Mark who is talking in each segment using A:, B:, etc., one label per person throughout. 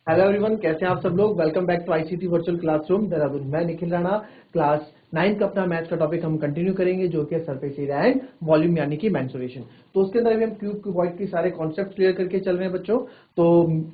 A: Hello everyone, कैसे हैं आप सब लोग। Welcome back to ICT virtual classroom Dehradun. मैं निखिल राणा। क्लास 9 का अपना मैथ्स का टॉपिक हम कंटिन्यू करेंगे, जो कि सरफेस एरिया एंड वॉल्यूम यानी कि मेंसुरेशन। तो उसके अंदर अभी हम क्यूब क्यूबॉइड के सारे कॉन्सेप्ट क्लियर करके चल रहे हैं बच्चों। तो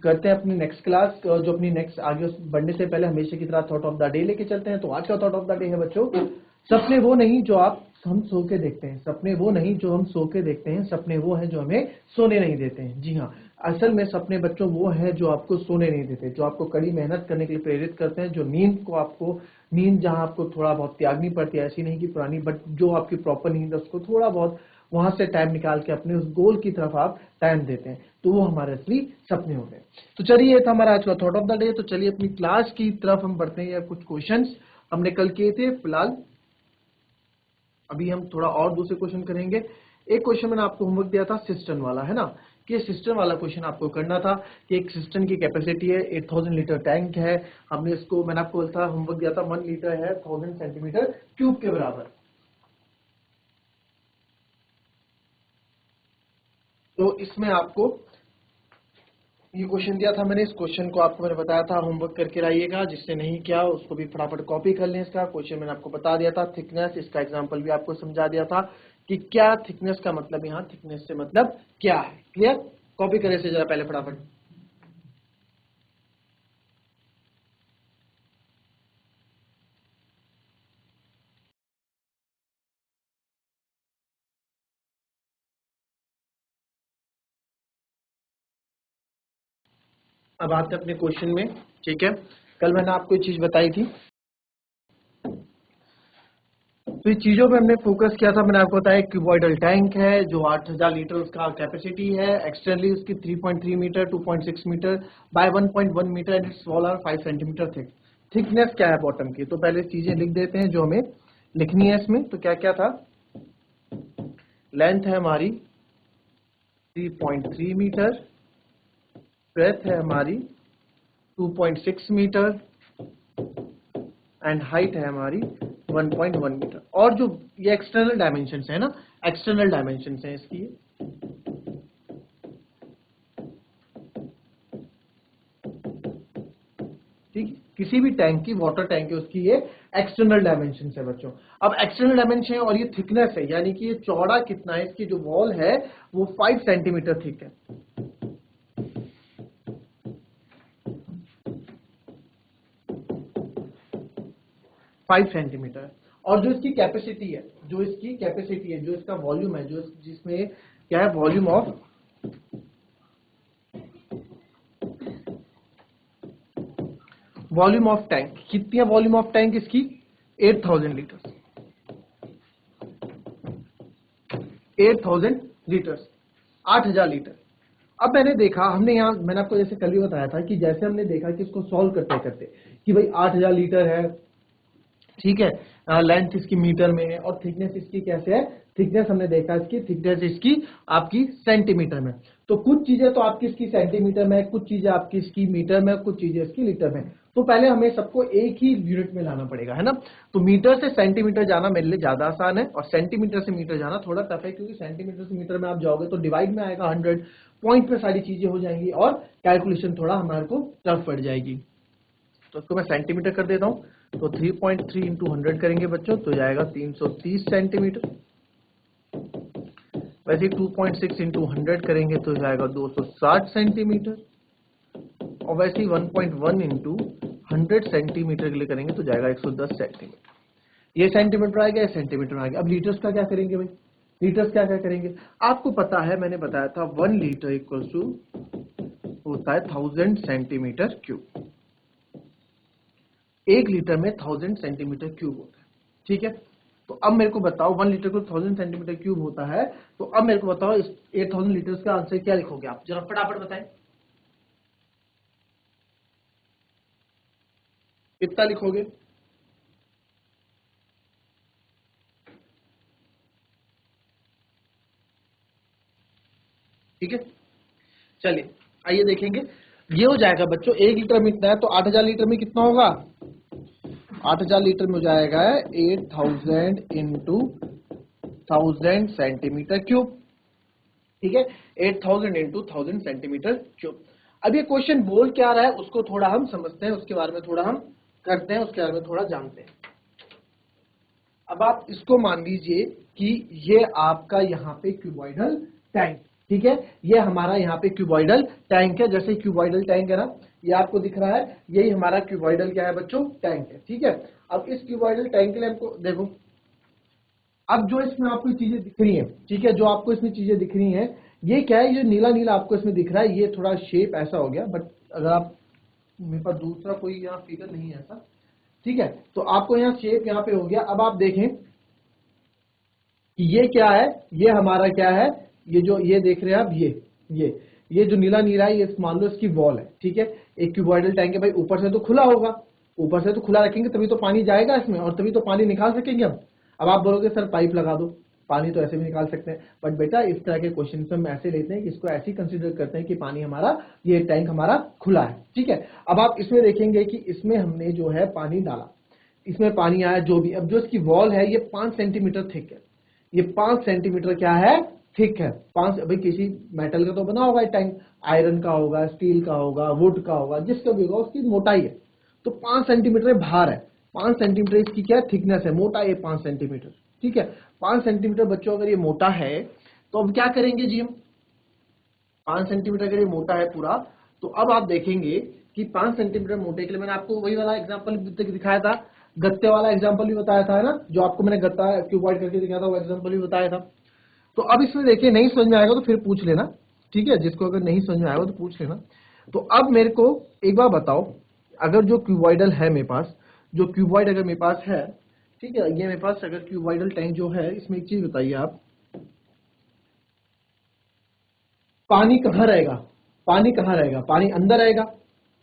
A: करते हैं अपनी नेक्स्ट क्लास, जो अपनी नेक्स्ट आगे बढ़ने से पहले हमेशा की तरह थॉट ऑफ द डे लेके चलते हैं। तो आज का थॉट ऑफ द डे है बच्चों, सपने वो नहीं जो हम सो के देखते हैं। सपने वो नहीं जो हम सो के देखते हैं, सपने वो हैं जो हमें सोने नहीं देते हैं। जी हाँ, असल में सपने बच्चों वो हैं जो आपको सोने नहीं देते, जो आपको कड़ी मेहनत करने के लिए प्रेरित करते हैं, जो नींद जहां आपको थोड़ा बहुत त्यागनी पड़ती है, ऐसी नहीं कि पुरानी, बट जो आपकी प्रॉपर नींद है उसको थोड़ा बहुत वहां से टाइम निकाल के अपने उस गोल की तरफ आप टाइम देते हैं, तो वो हमारे असली सपने होते हैं। तो चलिए, ये था हमारा आज का थॉट ऑफ द डे। तो चलिए अपनी क्लास की तरफ हम बढ़ते हैं। या कुछ क्वेश्चंस हमने कल किए थे, फिलहाल अभी हम थोड़ा और दूसरे क्वेश्चन करेंगे। एक क्वेश्चन मैंने आपको होमवर्क दिया था सिस्टम वाला, है ना, कि सिस्टम वाला क्वेश्चन आपको करना था कि एक सिस्टम की कैपेसिटी है 8000 लीटर टैंक है। हमने इसको, मैंने आपको बोला था, होमवर्क दिया था 1 लीटर है 1000 सेंटीमीटर क्यूब के बराबर। तो इसमें आपको ये क्वेश्चन दिया था मैंने। इस क्वेश्चन को आपको मैंने बताया था होमवर्क करके लाइएगा, जिससे नहीं किया उसको भी फटाफट कॉपी कर लें। इसका क्वेश्चन मैंने आपको बता दिया था। थिकनेस, इसका एग्जांपल भी आपको समझा दिया था कि क्या थिकनेस का मतलब, यहाँ थिकनेस से मतलब क्या है। क्लियर? कॉपी करें से जरा पहले फटाफट। अब आते हैं अपने क्वेश्चन में। ठीक है, कल मैंने आपको एक चीज बताई थी, तो ये चीजों पे हमने फोकस किया था। मैंने आपको बताया क्यूबॉइडल टैंक है जो 8000 लीटर उसका कैपेसिटी है। एक्सटर्नली उसकी 3.3 metre, 2.6 metre by 1.1 metre and it's wall are 5 centimetre thick. Thickness क्या है बॉटम की, तो पहले चीजें लिख देते हैं जो हमें लिखनी है इसमें। तो क्या क्या था, लेंथ है हमारी 3.3 मीटर, ब्रेथ है हमारी 2.6 मीटर एंड हाइट है हमारी 1.1 मीटर। और जो ये एक्सटर्नल डायमेंशन है ना, एक्सटर्नल डायमेंशन है इसकी, ठीक है, किसी भी टैंक की, वाटर टैंक की, उसकी ये एक्सटर्नल डायमेंशन है बच्चों। अब एक्सटर्नल डायमेंशन है और ये थिकनेस है, यानी कि ये चौड़ा कितना है, इसकी जो वॉल है वो 5 सेंटीमीटर थिक है। 5 सेंटीमीटर। और जो इसकी कैपेसिटी है, जो इसका वॉल्यूम है, जो जिसमें क्या है, वॉल्यूम ऑफ टैंक कितनी है, वॉल्यूम ऑफ टैंक इसकी 8000 लीटर, 8000 लीटर्स, 8000 लीटर। अब मैंने देखा, मैंने आपको जैसे कल भी बताया था कि जैसे हमने देखा कि इसको सॉल्व करते करते कि भाई 8000 लीटर है, ठीक है, लेंथ इसकी मीटर में है और थिकनेस इसकी कैसे है, थिकनेस हमने देखा इसकी थिकनेस इसकी आपकी सेंटीमीटर में। तो कुछ चीजें तो आपकी इसकी सेंटीमीटर में, कुछ चीजें आपकी इसकी मीटर में, कुछ चीजें इसकी लीटर में। तो पहले हमें सबको एक ही यूनिट में लाना पड़ेगा, है ना। तो मीटर से सेंटीमीटर जाना मेरे लिए ज्यादा आसान है और सेंटीमीटर से मीटर जाना थोड़ा टफ है, क्योंकि सेंटीमीटर से मीटर में आप जाओगे तो डिवाइड में आएगा 100, पॉइंट पे सारी चीजें हो जाएंगी और कैलकुलेशन थोड़ा हमारे को टफ पड़ जाएगी। तो इसको मैं सेंटीमीटर कर देता हूं। तो 3.3 इंटू 100 करेंगे बच्चों तो जाएगा 330 सेंटीमीटर। वैसे 2.6 इंटू 100 करेंगे तो जाएगा 260 सेंटीमीटर। और वैसे ही 1.1 इंटू 100 सेंटीमीटर के लिए करेंगे तो जाएगा 110 सेंटीमीटर। ये सेंटीमीटर आ गया, सेंटीमीटर आ गया। अब लीटर्स का क्या करेंगे भाई, लीटर्स क्या क्या करेंगे, आपको पता है, मैंने बताया था 1 लीटर इक्वल टू होता है 1000 सेंटीमीटर क्यूब। 1 लीटर में 1000 सेंटीमीटर क्यूब होता है, ठीक है। तो अब मेरे को बताओ, 1 लीटर को 1000 सेंटीमीटर क्यूब होता है, तो अब मेरे को बताओ इस 8000 लीटर्स का आंसर क्या लिखोगे आप, जरा फटाफट बताएं, कितना लिखोगे। ठीक है, चलिए आइए देखेंगे। ये हो जाएगा बच्चों, 1 लीटर में इतना है तो 8000 लीटर में कितना होगा, 8000 लीटर में हो जाएगा 8000 इंटू 1000 सेंटीमीटर क्यूब, ठीक है, 8000 इंटू 1000 सेंटीमीटर क्यूब। अब ये क्वेश्चन बोल क्या रहा है उसको थोड़ा हम समझते हैं, उसके बारे में थोड़ा हम करते हैं, उसके बारे में थोड़ा जानते हैं। अब आप इसको मान लीजिए कि ये आपका यहाँ पे क्यूबॉइडल टैंक, ठीक है, ये हमारा यहाँ पे क्यूबॉइडल टैंक है। जैसे क्यूबॉइडल टैंक है ना, ये आपको दिख रहा है, यही हमारा क्यूबॉइडल क्या है बच्चों, टैंक है, ठीक है। अब इस क्यूबॉइडल टैंक के लिए हमको देखो, अब जो इसमें आपको चीजें दिख रही हैं, ठीक है, जो आपको इसमें चीजें दिख रही हैं, ये क्या है, ये नीला नीला आपको इसमें दिख रहा है, ये थोड़ा शेप ऐसा हो गया, बट अगर आप, मेरे पास दूसरा कोई यहाँ फिगर नहीं है ऐसा, ठीक है, तो आपको यहाँ शेप यहाँ पे हो गया। अब आप देखें कि ये क्या है, ये हमारा क्या है, ये जो ये देख रहे हैं आप, ये जो नीला नीला है, ये मान लो इसकी वॉल है, ठीक है। एक क्यूबॉइडल टैंक है भाई, ऊपर से तो खुला होगा, ऊपर से तो खुला रखेंगे तभी तो पानी जाएगा इसमें, और तभी तो पानी निकाल सकेंगे हम। अब आप बोलोगे सर पाइप लगा दो, पानी तो ऐसे भी निकाल सकते हैं, बट बेटा इस तरह के क्वेश्चन हम ऐसे लेते हैं कि इसको ऐसे कंसीडर करते हैं कि पानी हमारा, ये टैंक हमारा खुला है, ठीक है। अब आप इसमें देखेंगे कि इसमें हमने जो है पानी डाला, इसमें पानी आया जो भी। अब जो इसकी वॉल है ये 5 सेंटीमीटर थिक है, ये 5 सेंटीमीटर क्या है, थिक है। 5, भाई किसी मेटल का तो बना होगा टैंक, आयरन का होगा, स्टील का होगा, वुड का होगा, जिसका भी होगा उसकी मोटाई है, तो 5 सेंटीमीटर भार है, 5 सेंटीमीटर इसकी क्या थिकनेस है, मोटाई है 5 सेंटीमीटर, ठीक है। 5 सेंटीमीटर बच्चों अगर ये मोटा है तो अब क्या करेंगे जी हम, 5 सेंटीमीटर अगर ये मोटा है पूरा, तो अब आप देखेंगे कि 5 सेंटीमीटर मोटे के लिए मैंने आपको वही वाला एग्जांपल दिखाया था, गत्ते वाला एग्जांपल भी बताया था, है ना, जो आपको मैंने गत्ता क्यूबॉइड करके दिखाया था वो एग्जांपल भी बताया था। तो अब इसमें देखिए नहीं समझ में आएगा तो फिर पूछ लेना, ठीक है, जिसको अगर नहीं समझ में आएगा तो पूछ लेना। तो अब मेरे को एक बार बताओ, अगर जो क्यूबॉइडल है मेरे पास, जो क्यूबॉइड अगर मेरे पास है, ठीक है, ये मेरे पास अगर क्यूबॉइडल टैंक जो है, इसमें एक चीज बताइए आप, पानी कहाँ रहेगा, पानी कहाँ रहेगा, पानी अंदर रहेगा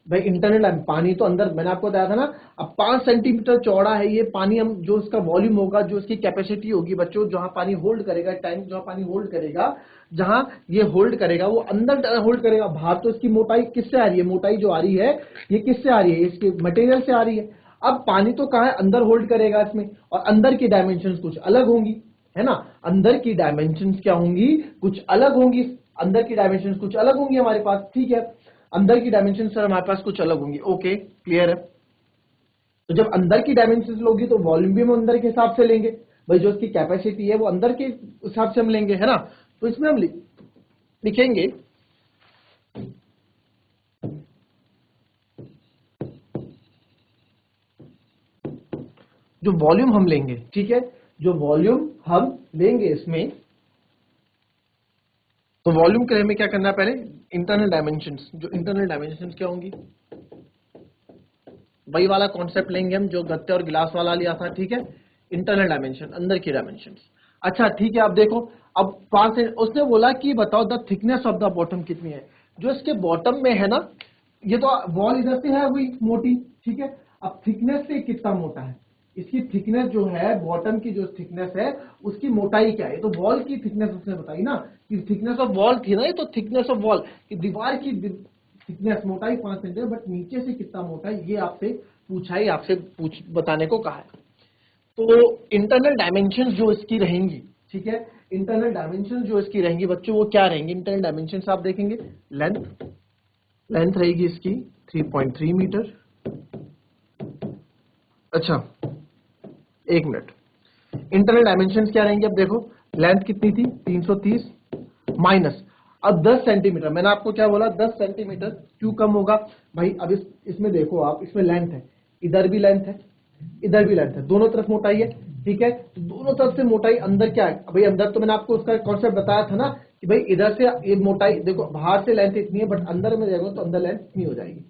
A: भाई, इंटरनल पानी तो अंदर, मैंने आपको बताया था ना। अब 5 सेंटीमीटर चौड़ा है ये पानी, हम जो इसका वॉल्यूम होगा, जो इसकी कैपेसिटी होगी बच्चों, जहां पानी होल्ड करेगा, टैंक जहां पानी होल्ड करेगा, जहां ये होल्ड करेगा वो अंदर होल्ड करेगा, बाहर तो इसकी मोटाई किससे आ रही है, मोटाई जो आ रही है ये किससे आ रही है, इसके मटेरियल से आ रही है। अब पानी तो कहाँ है, अंदर होल्ड करेगा इसमें, और अंदर की डायमेंशन कुछ अलग होंगी, है ना, अंदर की डायमेंशन क्या होंगी, कुछ अलग होंगी, अंदर की डायमेंशन कुछ अलग होंगी हमारे पास, ठीक है, अंदर की डायमेंशन सर हमारे पास कुछ अलग होंगी, ओके क्लियर है। तो जब अंदर की डायमेंशन होगी तो वॉल्यूम भी हम अंदर के हिसाब से लेंगे, भाई जो उसकी कैपेसिटी है वो अंदर के हिसाब से हम लेंगे, है ना। तो इसमें हम लिखेंगे जो वॉल्यूम हम लेंगे, ठीक है, जो वॉल्यूम हम लेंगे इसमें, तो वॉल्यूम के लिए हमें क्या करना है, पहले इंटरनल डायमेंशंस, जो इंटरनल डायमेंशंस क्या होंगी, वही वाला कॉन्सेप्ट लेंगे हम जो गत्ते और गिलास वाला लिया था, ठीक है, इंटरनल डायमेंशन, अंदर की डायमेंशंस। अच्छा ठीक है, अब देखो, अब 5 से उसने बोला कि बताओ the thickness of the bottom कितनी है, जो इसके बॉटम में है ना, ये तो वॉल इधर से है हुई मोटी, ठीक है, अब थिकनेस से कितना मोटा है, इसकी थिकनेस जो है, बॉटम की जो थिकनेस है उसकी मोटाई क्या है, तो वॉल की थिकनेस उसने बताई ना, कि थिकनेस ऑफ वॉल थी ना, ये तो थिकनेस ऑफ वॉल की दीवार की थिकनेस, मोटाई 5 सेंटीमीटर, बट नीचे से कितना मोटा है ये आपसे पूछा है, आपसे बताने को कहा है। तो इंटरनल डायमेंशंस जो इसकी रहेंगी, ठीक है, इंटरनल डायमेंशंस जो इसकी रहेंगी बच्चों वो क्या रहेंगी, इंटरनल डायमेंशंस आप देखेंगे, लेंथ, लेंथ रहेगी इसकी 3.3 मीटर। अच्छा एक मिनट, इंटरनल डायमेंशंस क्या रहेंगे, अब देखो लेंथ कितनी थी 330 माइनस, अब 10 सेंटीमीटर, मैंने आपको क्या बोला 10 सेंटीमीटर क्यों कम होगा भाई, अब इसमें देखो आप, इसमें लेंथ है, इधर भी लेंथ है, इधर भी लेंथ है, दोनों तरफ मोटाई है, ठीक है, तो दोनों तरफ से मोटाई अंदर क्या है भाई, अंदर तो मैंने आपको उसका कॉन्सेप्ट बताया था ना कि भाई इधर से ये मोटाई देखो, बाहर से लेंथ इतनी है, बट अंदर में देखो तो अंदर लेंथ इतनी हो जाएगी,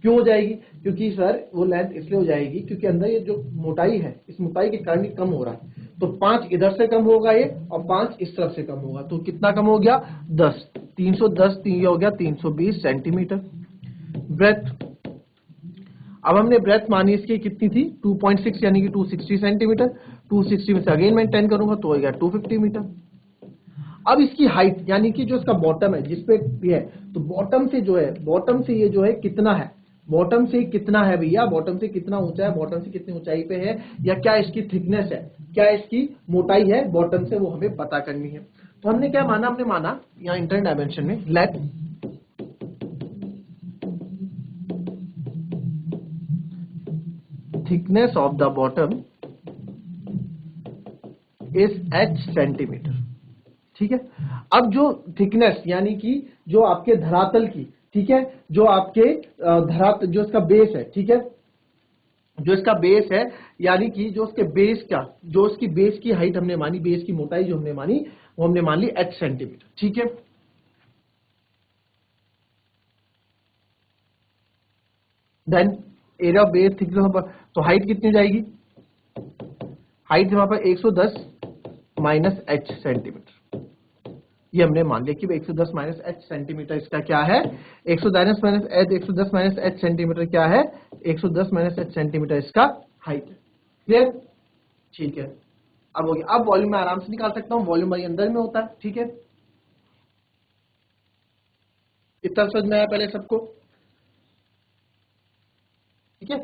A: क्यों हो जाएगी, क्योंकि सर वो लेंथ इसलिए हो जाएगी क्योंकि अंदर ये जो मोटाई है, इस मोटाई के कारण ये कम हो रहा है, तो 5 इधर से कम होगा ये, और 5 इस तरफ से कम होगा, तो कितना कम हो गया 10, 310 ये हो गया 320 सेंटीमीटर। ब्रेथ, अब हमने ब्रेथ मानी इसकी कितनी थी 2.6 यानी कि 260 सेंटीमीटर, 260 में से अगेन मैं 10 करूंगा तो हो गया 250 मीटर। अब इसकी हाइट यानी कि जो इसका बॉटम है जिसपे ये है, तो बॉटम से जो है, बॉटम से ये जो है कितना है, बॉटम से कितना है भैया, बॉटम से कितना ऊंचा है, बॉटम से कितनी ऊंचाई पे है, या क्या इसकी थिकनेस है, क्या इसकी मोटाई है बॉटम से, वो हमें पता करनी है। तो हमने क्या माना, हमने माना यहाँ इंटरनल डायमेंशन में let thickness of the bottom is h centimetre. ठीक है, अब जो थिकनेस यानी कि जो आपके धरातल की, ठीक है, जो आपके धरातल जो इसका बेस है, ठीक है, जो इसका बेस है यानी कि जो उसके बेस का जो उसकी बेस की हाइट हमने मानी, बेस की मोटाई जो हमने मानी वो हमने मान ली h सेंटीमीटर। ठीक है, then area of base thickness, तो हाइट कितनी जाएगी, हाइट हमारे पास 110 माइनस h सेंटीमीटर, ये हमने मान लिया कि 110 माइनस h सेंटीमीटर इसका क्या है, 110 minus h, 110 minus h centimetre क्या है, 110 माइनस h सेंटीमीटर इसका हाइट है। क्लियर, ठीक है, अब हो गया। अब वॉल्यूम में आराम से निकाल सकता हूं, वॉल्यूम भाई अंदर में होता है। ठीक है, इतना समझ में आया पहले सबको। ठीक है,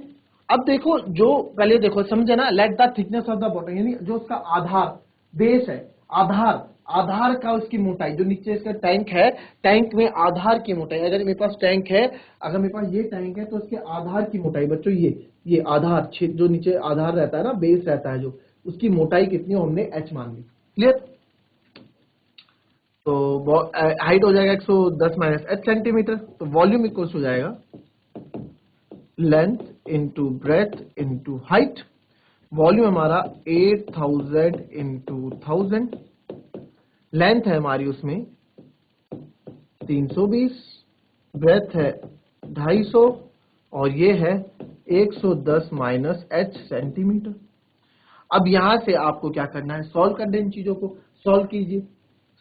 A: अब देखो जो पहले देखो समझे ना, let the thickness of the bottom यानी जो उसका आधार बेस है, आधार आधार का उसकी मोटाई, जो नीचे इसका टैंक है, टैंक में आधार की मोटाई, अगर मेरे पास टैंक है, अगर मेरे पास ये टैंक है तो उसके आधार की मोटाई बच्चों, ये आधार जो नीचे आधार रहता है ना, बेस रहता है जो, उसकी मोटाई कितनी हो हमने h मान ली। क्लियर, तो हाइट हो जाएगा 110 माइनस h सेंटीमीटर, तो वॉल्यूम इक्वल हो जाएगा length into breadth into height. Volume हमारा 8000 इंटू 1000, लेंथ है हमारी उसमें 320, ब्रेथ है 250 और ये है 110 माइनस h सेंटीमीटर। अब यहां से आपको क्या करना है, सॉल्व करना है, इन चीजों को सॉल्व कीजिए।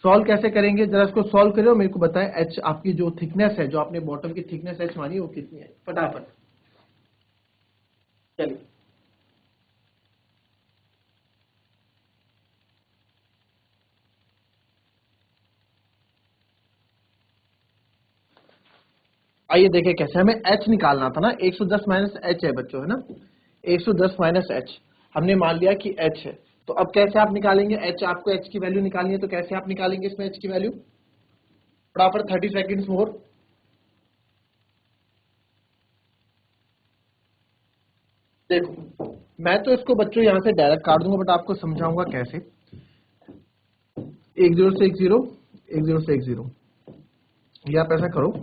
A: सॉल्व कैसे करेंगे, जरा इसको सॉल्व करें और मेरे को बताएं h आपकी जो थिकनेस है, जो आपने बॉटम की थिकनेस h मानी वो कितनी है, फटाफट। चलिए, आइए देखें कैसे, हमें h निकालना था ना, 110 माइनस h है बच्चों, है ना, 110 माइनस h हमने मान लिया कि h है। तो अब कैसे आप निकालेंगे h, आपको h की वैल्यू निकालनी है, तो कैसे आप निकालेंगे इसमें h की वैल्यू, फटाफट 30 सेकेंड्स मोर। देखो मैं तो इसको बच्चों यहां से डायरेक्ट काट दूंगा, बट आपको समझाऊंगा कैसे। 10 से 10, 10 से 10, ये आप ऐसा करो,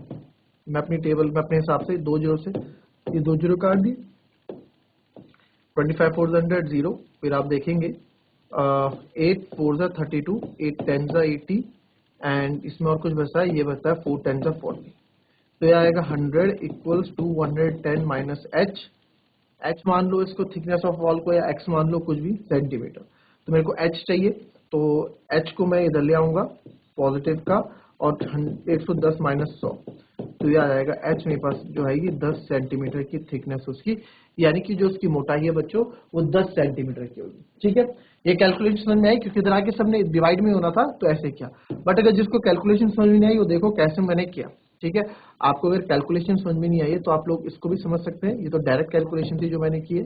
A: मैं अपनी टेबल में अपने हिसाब से 20 से ये 20 काट दी, 25 4 100 0, फिर आप देखेंगे 8 4 32, 8 10 80 एंड इसमें और कुछ बचता है, ये बचता है 4 10 40, तो ये आएगा 100 equals to 110 minus h। h मान लो इसको थिकनेस ऑफ वॉल को, या x मान लो कुछ भी सेंटीमीटर, तो मेरे को h चाहिए, तो h को मैं इधर ले आऊंगा पॉजिटिव का, और 110 माइनस 100, तो ये आ जाएगा h मेरे पास जो है ये 10 सेंटीमीटर की थिकनेस उसकी, यानी कि जो उसकी मोटाई है बच्चों वो 10 सेंटीमीटर की होगी। ठीक है, ये कैलकुलेशन समझ में आई, क्योंकि इधर आके सबने डिवाइड में होना था तो ऐसे किया, बट अगर जिसको कैलकुलेशन समझ में नहीं आई वो देखो कैसे मैंने किया। ठीक है, आपको अगर कैलकुलेशन समझ में नहीं आई है तो आप लोग इसको भी समझ सकते हैं, ये तो डायरेक्ट कैलकुलेशन थी जो मैंने की है।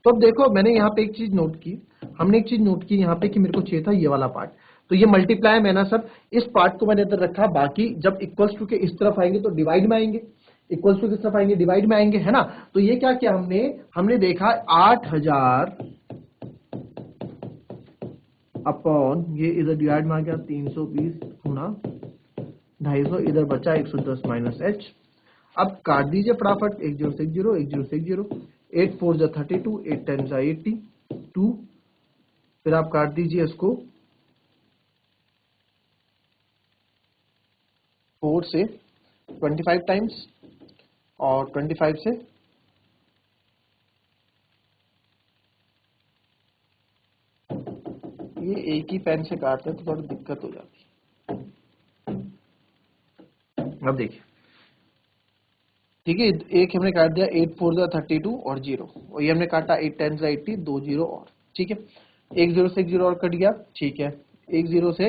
A: तो अब देखो मैंने यहाँ पे एक चीज नोट की, हमने एक चीज नोट की यहाँ पे कि मेरे को चाहिए था ये वाला पार्ट, तो ये मल्टीप्लाई में ना सब, इस पार्ट को मैंने इधर रखा, बाकी जब इक्वल्स टू के इस तरफ आएंगे तो डिवाइड में आएंगे, इक्वल्स टू किस तरफ आएंगे, डिवाइड में आएंगे, है ना। तो ये क्या किया हमने हमने देखा 8000 अपॉन ये इधर डिवाइड में आ गया 320 गुना 250, इधर बचा 110 माइनस h। अब काट दीजिए फटाफट, 10 से 10, 10 से 10, 8 4 जा 32, 8 10 जा 80 2, फिर आप काट दीजिए इसको 4 से 25 टाइम्स और 25 से ये एक ही पेन से काटते हैं तो थोड़ी दिक्कत हो जाती है। अब देखिए, ठीक है, एक हमने काट दिया 8 4 जा 32 और 0, और ये हमने काटा 8 10 जा 80, 2 0 और, ठीक है, एक 0 से एक 0 और कट गया, ठीक है, एक 0 से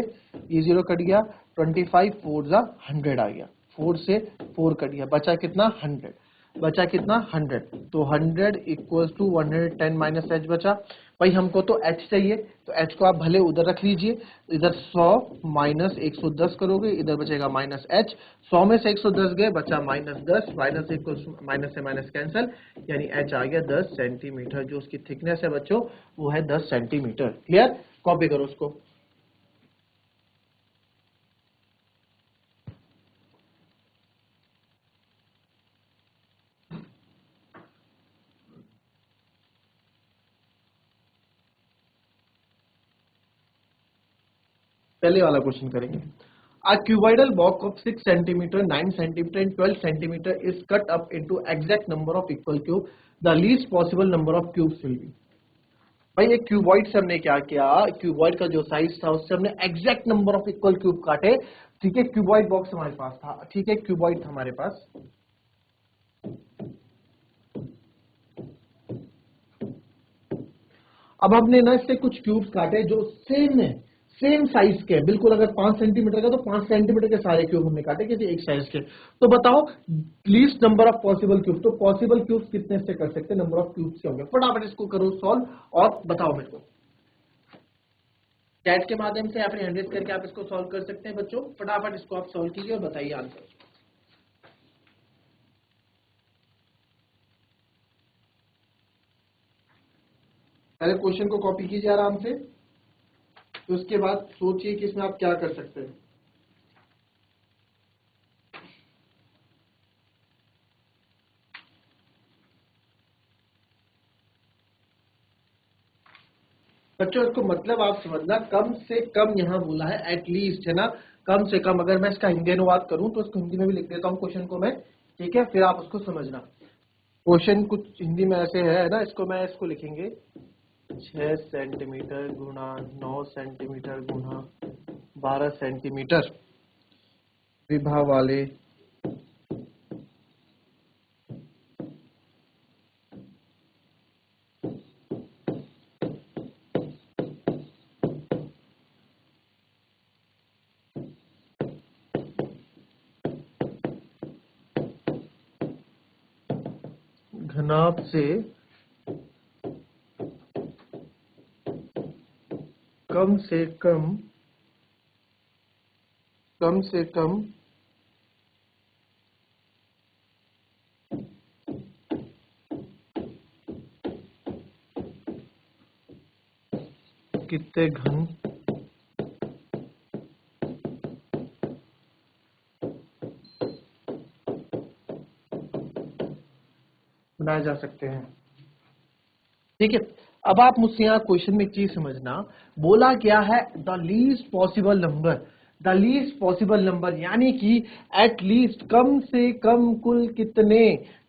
A: ये 0 कट गया, 25 4 जा 100 आ गया, 4 से 4 कट गया, बचा कितना 100, बचा कितना 100, तो 100 इक्वल्स टू 110 माइनस h बचा, भाई हमको तो h चाहिए, तो h को आप भले उधर रख लीजिए, इधर 100 माइनस 110 करोगे, इधर बचेगा माइनस h, 100 में से 110 गए, बचा -10, माइनस एक माइनस से माइनस कैंसल, यानी h आ गया 10 सेंटीमीटर। जो उसकी थिकनेस है बच्चों वो है 10 सेंटीमीटर। क्लियर? कॉपी करो उसको। पहले वाला क्वेश्चन करेंगे। A cuboidal box of 6 centimeter, 9 centimeter and 12 centimeter is cut up into exact number of equal cube. The least possible number of cubes will be। भाई एक क्यूबॉइड से हमने क्या किया, क्यूबॉइड का जो साइज था उससे हमने exact number of equal cube काटे। ठीक है, क्यूबॉइड बॉक्स हमारे पास था, ठीक है, क्यूबॉइड था हमारे पास। अब हमने ना इससे कुछ क्यूब्स काटे जो सेम साइज के, बिल्कुल अगर 5 सेंटीमीटर का तो 5 सेंटीमीटर के सारे क्यूब हमने काटे किसी एक साइज के। तो बताओ least number of possible cube, तो पॉसिबल क्यूब्स कितने से कर सकते हैं, नंबर ऑफ क्यूब्स क्या होंगे? फटाफट इसको करो सॉल्व और बताओ मेरे को। चैट के माध्यम से या फिर हैंड रेज करके आप इसको सॉल्व कर सकते हैं बच्चों। फटाफट इसको आप सॉल्व कीजिए और बताइए आंसर। पहले क्वेश्चन को कॉपी कीजिए आराम से, तो उसके बाद सोचिए कि इसमें आप क्या कर सकते हैं। बच्चों इसको मतलब आप समझना, कम से कम यहाँ बोला है, एटलीस्ट है ना, कम से कम। अगर मैं इसका हिंदी अनुवाद करूं तो इसको हिंदी में भी लिख देता हूँ क्वेश्चन को मैं, ठीक है, फिर आप उसको समझना। क्वेश्चन कुछ हिंदी में ऐसे है ना, इसको लिखेंगे 6 सेंटीमीटर गुणा 9 सेंटीमीटर गुणा 12 सेंटीमीटर विभा वाले घनाभ से कम से कम कितने घन बनाए जा सकते हैं। ठीक है, अब आप मुझसे यहाँ क्वेश्चन में एक चीज समझना, बोला क्या है the least possible number, the least possible number यानी कि एट लीस्ट कम से कम कुल कितने,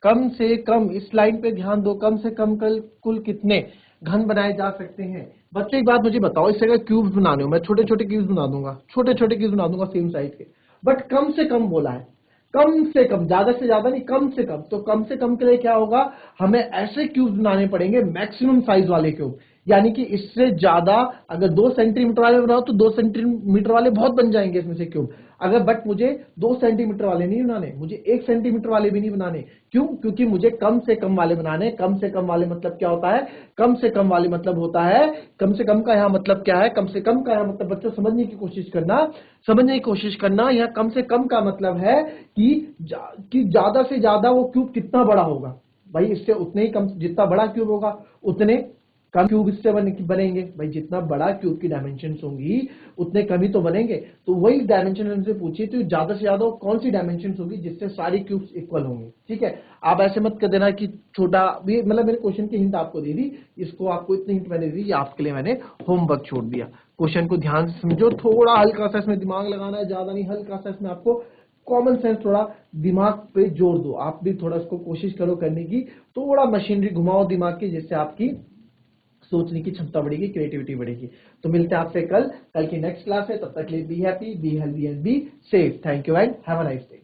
A: कम से कम, इस लाइन पे ध्यान दो, कम से कम कुल कितने घन बनाए जा सकते हैं। बच्चे एक बात मुझे बताओ, इससे अगर क्यूब्स बनाने हो, मैं छोटे छोटे क्यूब्स बना दूंगा, छोटे छोटे क्यूब्स बना दूंगा सेम साइज के, बट कम से कम बोला है, कम से कम, ज्यादा से ज्यादा नहीं, कम से कम। तो कम से कम के लिए क्या होगा, हमें ऐसे क्यूब बनाने पड़ेंगे मैक्सिमम साइज वाले क्यूब, यानी कि इससे ज्यादा, अगर 2 सेंटीमीटर वाले बनाओ तो 2 सेंटीमीटर वाले बहुत बन जाएंगे इसमें से क्यूब, अगर बट मुझे 2 सेंटीमीटर वाले नहीं बनाने, मुझे 1 सेंटीमीटर वाले भी नहीं बनाने। क्यों? क्योंकि मुझे कम से कम वाले बनाने। कम से कम वाले मतलब क्या होता है, कम से कम वाले मतलब होता है, कम से कम का यहाँ मतलब क्या है, कम से कम का यहाँ मतलब बच्चों समझने की कोशिश करना, यहाँ कम से कम का मतलब है कि ज्यादा से ज्यादा वो क्यूब कितना बड़ा होगा। भाई इससे उतने ही कम, जितना बड़ा क्यूब होगा उतने कम क्यूब इससे बनेंगे। भाई जितना बड़ा क्यूब की डायमेंशन होंगी उतने कम ही तो बनेंगे। तो वही डायमेंशन हमसे पूछिए, तो ज्यादा से ज्यादा कौन सी डायमेंशन होगी जिससे सारी क्यूब्स इक्वल होंगे। ठीक है, आप ऐसे मत कर देना कि छोटा भी, मतलब मेरे क्वेश्चन की हिंट आपको दे दी, इसको आपको इतनी हिंट मैंने दी, आपके लिए मैंने होमवर्क छोड़ दिया। क्वेश्चन को ध्यान से समझो, थोड़ा हल्का सा इसमें दिमाग लगाना है, ज्यादा नहीं, हल्का सा इसमें आपको कॉमन सेंस, थोड़ा दिमाग पे जोर दो। आप भी थोड़ा इसको कोशिश करो करने की, थोड़ा मशीनरी घुमाओ दिमाग की, जिससे आपकी सोचने की क्षमता बढ़ेगी, क्रिएटिविटी बढ़ेगी। तो मिलते हैं आपसे कल की नेक्स्ट क्लास है, तब तक के लिए be happy, be healthy and be safe. Thank you and have a nice day.